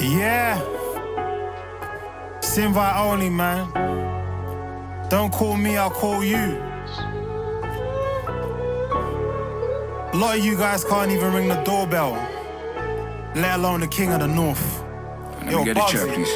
Yeah. It's invite only, man. Don't call me, I'll call you. A lot of you guys can't even ring the doorbell, let alone the king of the north. Let me get a chair, please.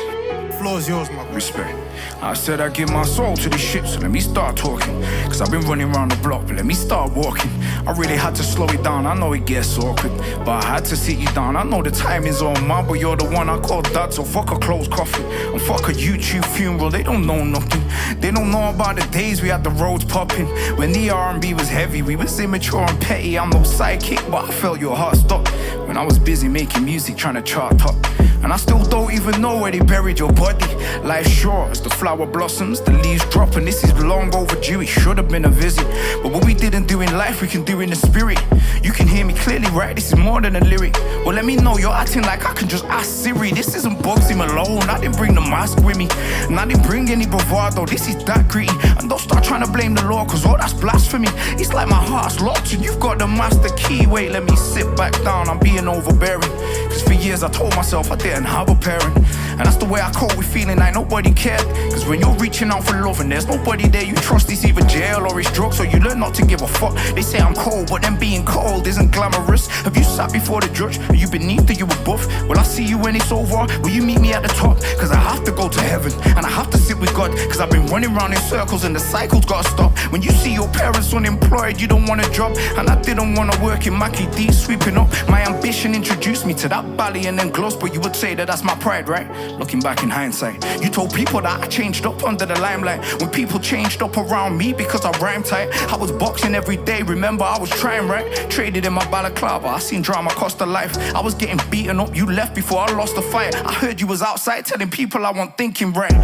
Floor's yours, my boy. Respect. I said I give my soul to this shit, so let me start talking. Cause I've been running around the block, but let me start walking. I really had to slow it down, I know it gets awkward, but I had to sit you down. I know the time is on, man, but you're the one I call dad, so fuck a closed coffin and fuck a YouTube funeral. They don't know nothing. They don't know about the days we had the roads popping. When the R&B was heavy, we was immature and petty. I'm no sidekick, but I felt your heart stop when I was busy making music, trying to chart up. And I still don't even know where they buried your body. Life's short as the flower blossoms, the leaves drop, and this is long overdue. It should have been a visit, but what we didn't do in life, we can do in the spirit. You can hear me clearly, right? This is more than a lyric. Well, let me know, you're acting like I can just ask Siri. This isn't Bugzy Malone, I didn't bring the mask with me, and I didn't bring any bravado. This is that gritty, and don't start trying to blame the law, cause all that's blasphemy. It's like my heart's locked and you've got the master key. Wait, let me sit back down, I'm being overbearing. Cause for years I told myself I didn't have a parent, and that's the way I cope with feeling like nobody cared. Cause when you're reaching out for love and there's nobody there you trust, it's either jail or it's drugs, so you learn not to give a fuck. They say I'm cold, but then being cold isn't glamorous. Have you sat before the judge? Are you beneath or you above? Will I see you when it's over? Will you meet me at the top? Cause I have to go to heaven and I have to sit with God, cause I've been running around in circles and the cycle's gotta stop. When you see your parents unemployed, you don't want a job, and I didn't want to work in Mackie D sweeping up. My ambition introduced me to that bally and then gloss, but you would say that that's my pride, right? Looking back in hindsight, you told people that I changed up under the limelight. When people changed up around me because I rhymed tight, I was boxing every day, remember I was trying, right? Traded in my balaclava, I seen drama cost a life. I was getting beaten up, you left before I lost the fight. I heard you was outside telling people I wasn't thinking right.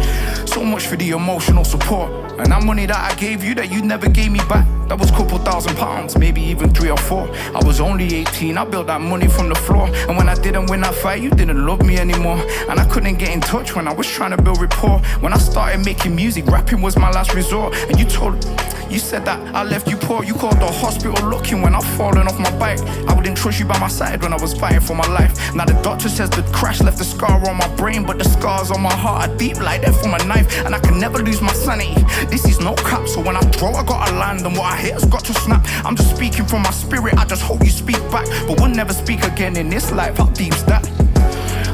So much for the emotional support, and that money that I gave you that you never gave me back, that was a couple £1,000, maybe even 3 or 4. I was only 18, I built that money from the floor, and when I didn't win that fight, you didn't love me anymore, and I couldn't get in touch when I was trying to build rapport. When I started making music, rapping was my last resort, and you said that I left you poor. You called the hospital looking when I've fallen off my bike. I wouldn't trust you by my side when I was fighting for my life. Now the doctor says the crash left a scar on my brain, but the scars on my heart are deep like that from a knife, and I can never lose my sanity. This is no cap, so when I throw I gotta land, and what I hear has got to snap. I'm just speaking from my spirit, I just hope you speak back, but we'll never speak again in this life. How deep's that?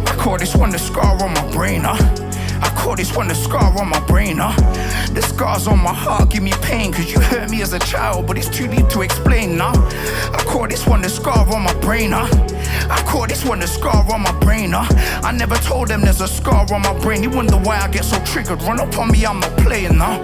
I call this one the scar on my brain, I call this one the scar on my brain, The scars on my heart give me pain, cause you hurt me as a child, but it's too deep to explain now. I call this one the scar on my brain, I call this one the scar on my brain, I never told them there's a scar on my brain. You wonder why I get so triggered, run up on me, I'm not playing now.